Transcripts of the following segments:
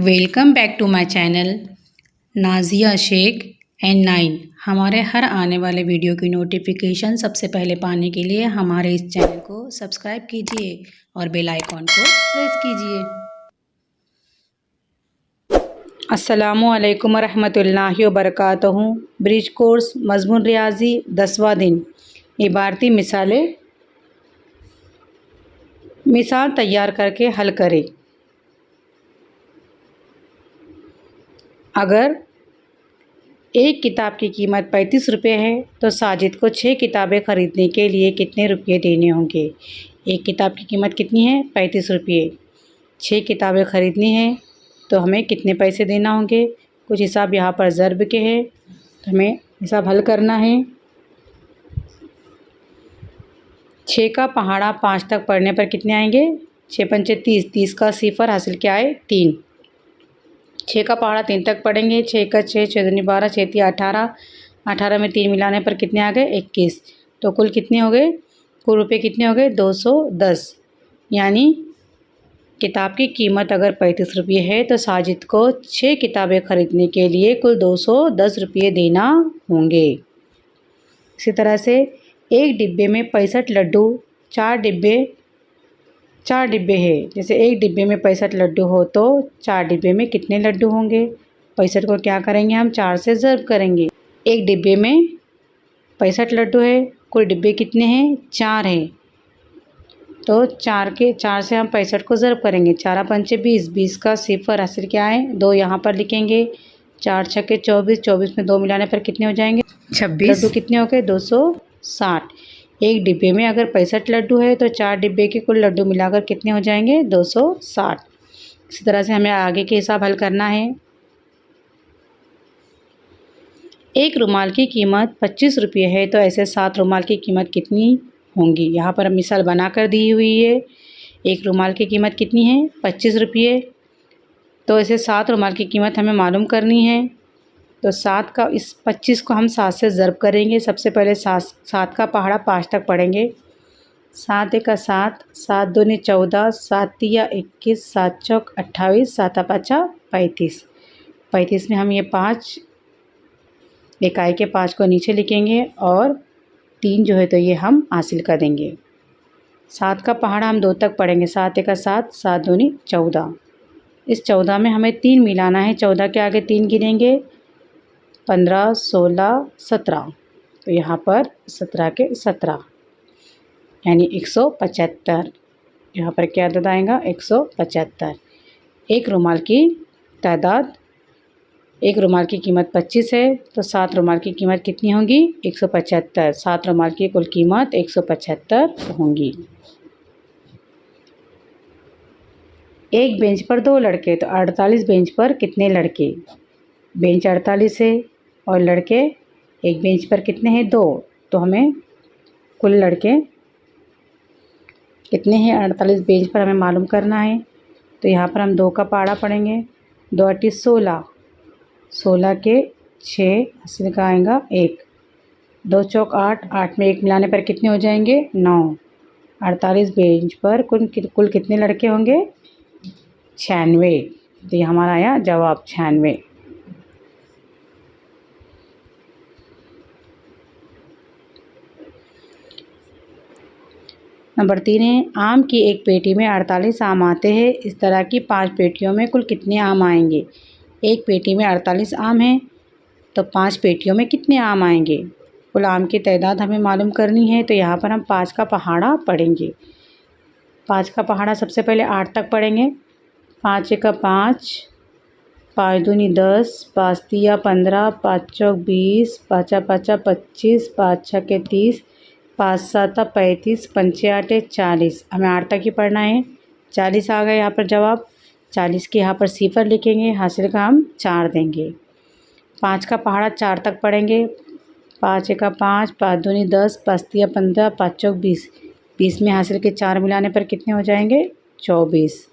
Welcome back to my channel Nazia Shaikh and 9। हमारे हर आने वाले वीडियो की नोटिफिकेशन सबसे पहले पाने के लिए हमारे इस चैनल को सब्सक्राइब कीजिए और बेल आइकॉन को प्रेस कीजिए। अस्सलामुअलैकुम रहमतुल्लाहि व बरकातहू। ब्रिज कोर्स मज़मून रियाजी 10वां दिन। इबारती मिसालें। मिसाल तैयार करके हल करें। अगर एक किताब की कीमत 35 रुपये है तो साजिद को 6 किताबें ख़रीदने के लिए कितने रुपये देने होंगे। एक किताब की कीमत कितनी है? 35 रुपये। 6 किताबें ख़रीदनी हैं तो हमें कितने पैसे देना होंगे। कुछ हिसाब यहाँ पर ज़र्ब के हैं तो हमें हिसाब हल करना है। 6 का पहाड़ा 5 तक पढ़ने पर कितने आएंगे? 6 पंचे 30, 30 का सिफर हासिल क्या है? 3। 6 का पहाड़ा 3 तक पढ़ेंगे। 6 का 6, 6 दूनी 12, 6 तिया 18, 18 में 3 मिलाने पर कितने आ गए? 21। तो कुल कितने हो गए? कुल रुपये कितने हो गए? 210। यानी किताब की कीमत अगर 35 रुपये है तो साजिद को 6 किताबें ख़रीदने के लिए कुल 210 रुपये देना होंगे। इसी तरह से एक डिब्बे में 65 लड्डू, 4 डिब्बे है। जैसे एक डिब्बे में 65 लड्डू हो तो 4 डिब्बे में कितने लड्डू होंगे? 65 को क्या करेंगे हम? 4 से ज़र्ब करेंगे। एक डिब्बे में 65 लड्डू है, कुल डिब्बे कितने हैं? 4 हैं। तो 4 से हम 65 को ज़र्ब करेंगे। 4 पंचे 20, 20 का सिफर हासिल क्या है? 2 यहाँ पर लिखेंगे। 4 छक्के 24, 24 में 2 मिलाने पर कितने हो जाएंगे? 26। लड्डू कितने हो गए? 260। एक डिब्बे में अगर 65 लड्डू है तो 4 डिब्बे के कुल लड्डू मिलाकर कितने हो जाएंगे? 260। इसी तरह से हमें आगे के हिसाब हल करना है। एक रुमाल की कीमत 25 रुपये है तो ऐसे 7 रुमाल की कीमत कितनी होंगी। यहाँ पर मिसाल बनाकर दी हुई है। एक रुमाल की कीमत कितनी है? 25 रुपये। तो ऐसे 7 रुमाल की कीमत हमें मालूम करनी है। तो 7 का इस 25 को हम 7 से ज़र्ब करेंगे। सबसे पहले 7 का पहाड़ा 5 तक पढ़ेंगे। 7 एका 7, 7 दूनी 14, 7 तिया 21, 7 चौक 28, 7 पाँचा 35। 35 में हम ये 5 इकाई के 5 को नीचे लिखेंगे और 3 जो है तो ये हम हासिल कर देंगे। 7 का पहाड़ा हम 2 तक पढ़ेंगे। 7 एका 7, 7 दूनी 14। इस 14 में हमें 3 मिलाना है। 14 के आगे 3 गिनेंगे। 15, 16, 17। तो यहाँ पर 17 के 17 यानी 175। यहाँ पर क्या अदद आएगा? 175। एक रुमाल की तादाद, एक रुमाल की कीमत 25 है तो 7 रुमाल की कीमत कितनी होगी? 175। 7 रुमाल की कुल कीमत 175 होंगी। एक बेंच पर 2 लड़के तो 48 बेंच पर कितने लड़के? बेंच 48 है और लड़के एक बेंच पर कितने हैं? 2। तो हमें कुल लड़के कितने हैं 48 बेंच पर हमें मालूम करना है। तो यहाँ पर हम 2 का पहाड़ा पढ़ेंगे। 2 8 16, 16 के 6 हासिल का आएगा 1। 2 चौक 8, 8 में 1 मिलाने पर कितने हो जाएंगे? 9। 48 बेंच पर कुल कितने लड़के होंगे? 96। तो ये हमारा आया जवाब 96। नंबर 3 है, आम की एक पेटी में 48 आम आते हैं। इस तरह की 5 पेटियों में कुल कितने आम आएंगे। एक पेटी में 48 आम हैं तो 5 पेटियों में कितने आम आएंगे। कुल आम की तादाद हमें मालूम करनी है। तो यहाँ पर हम 5 का पहाड़ा पढ़ेंगे। 5 का पहाड़ा सबसे पहले 8 तक पढ़ेंगे। 5 एका 5, 5 दूनी 10, 5 तिया 15, 5 चौक 20, 5 पाँचा 25, 5 छक्के 30, 5 7 35, 5 8 40। हमें 8 तक ही पढ़ना है। 40 आ गए यहाँ पर जवाब। 40 के यहाँ पर सिफर लिखेंगे। हासिल का हम 4 देंगे। 5 का पहाड़ा 4 तक पढ़ेंगे। 5 एका 5, 5 दूनी 10, 5 तिया 15, 5 चौक 20। 20 में हासिल के 4 मिलाने पर कितने हो जाएंगे? 24।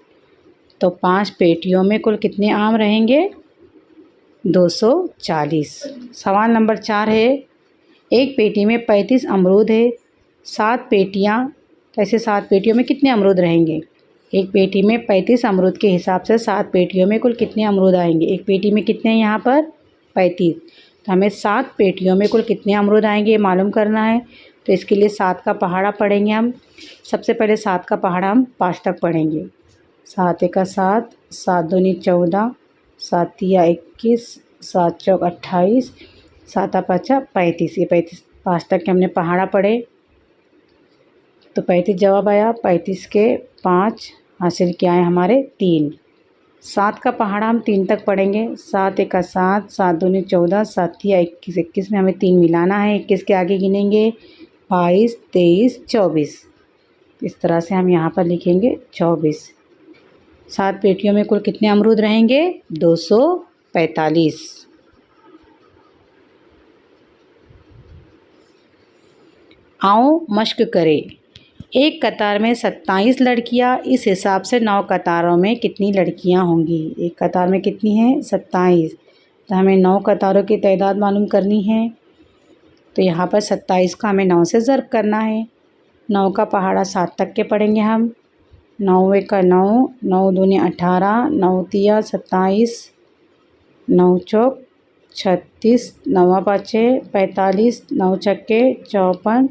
तो 5 पेटियों में कुल कितने आम रहेंगे? 240। सवाल नंबर 4 है, एक पेटी में 35 अमरूद है। 7 पेटियाँ, तो ऐसे 7 पेटियों में कितने अमरूद रहेंगे। एक पेटी में 35 अमरूद के हिसाब से 7 पेटियों में कुल कितने अमरूद आएंगे। एक पेटी में कितने हैं यहाँ पर 35, तो हमें 7 पेटियों में कुल कितने अमरूद आएंगे ये मालूम करना है। तो इसके लिए 7 का पहाड़ा पढ़ेंगे हम। सबसे पहले 7 का पहाड़ा हम 5 तक पढ़ेंगे। 7 एका 7, 7 दूनी 14, 7 तिया 21, 7 चौक 28, 7 पाँचा 35। ये 35 5 तक के हमने पहाड़ा पढ़े, तो 35 जवाब आया। 35 के 5 हासिल क्या है हमारे 3। 7 का पहाड़ा हम 3 तक पढ़ेंगे। 7 एका 7, 7 दूनी 14, 7 तिया 21, 21 में हमें 3 मिलाना है। 21 के आगे गिनेंगे 22, 23, 24। इस तरह से हम यहाँ पर लिखेंगे 24। 7 पेटियों में कुल कितने अमरूद रहेंगे 245। आओ मश्क करें। एक कतार में 27 लड़कियाँ, इस हिसाब से 9 कतारों में कितनी लड़कियाँ होंगी। एक कतार में कितनी हैं 27, तो हमें 9 कतारों की तादाद मालूम करनी है। तो यहाँ पर 27 का हमें 9 से ज़र्ब करना है। 9 का पहाड़ा 7 तक के पढ़ेंगे हम। 9 एका 9, 9 दूनी 18, 9 तिया 27, 9 चौक 36, 9 पाँचे 45, 9 छक्के 54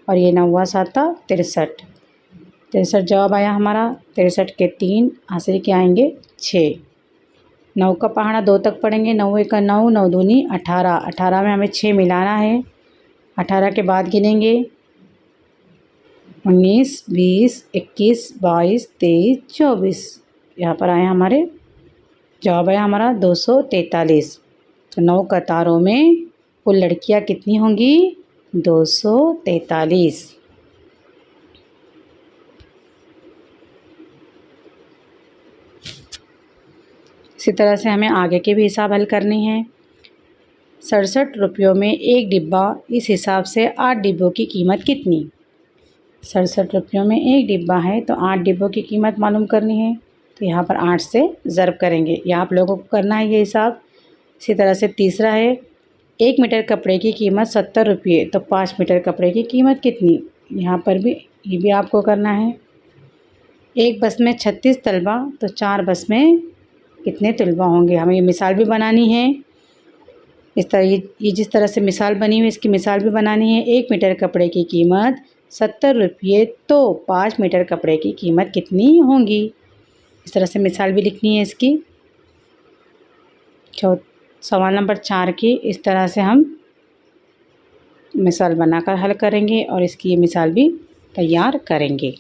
और ये 9 साता 63। 63 जवाब आया हमारा। 63 के 3 हासिल क्या आएंगे 6। 9 का पहाड़ा 2 तक पढ़ेंगे। 9 एका 9, 9 दूनी 18, 18 में हमें 6 मिलाना है। 18 के बाद गिनेंगे 19, 20, 21, 22, 23, 24। यहाँ पर आए हमारे जवाब आया हमारा 243। तो 9 कतारों में कुल लड़कियाँ कितनी होंगी 243। इसी तरह से हमें आगे के भी हिसाब हल करने हैं। 67 रुपयों में एक डिब्बा, इस हिसाब से 8 डिब्बों की कीमत कितनी। 67 रुपयों में एक डिब्बा है, तो 8 डिब्बों की कीमत मालूम करनी है। तो यहाँ पर 8 से ज़र्ब करेंगे। यह आप लोगों को करना है ये हिसाब। इसी तरह से तीसरा है 1 मीटर कपड़े की कीमत 70 रुपये, तो 5 मीटर कपड़े की कीमत कितनी। यहाँ पर भी ये भी आपको करना है। एक बस में 36 तलबा, तो 4 बस में कितने तलबा होंगे। हमें ये मिसाल भी बनानी है। इस तरह ये जिस तरह से मिसाल बनी हुई इसकी मिसाल भी बनानी है। 1 मीटर कपड़े की कीमत 70 रुपये, तो 5 मीटर कपड़े की कीमत कितनी होंगी। इस तरह से मिसाल भी लिखनी है इसकी। सवाल नंबर 4 की इस तरह से हम मिसाल बनाकर हल करेंगे और इसकी ये मिसाल भी तैयार करेंगे।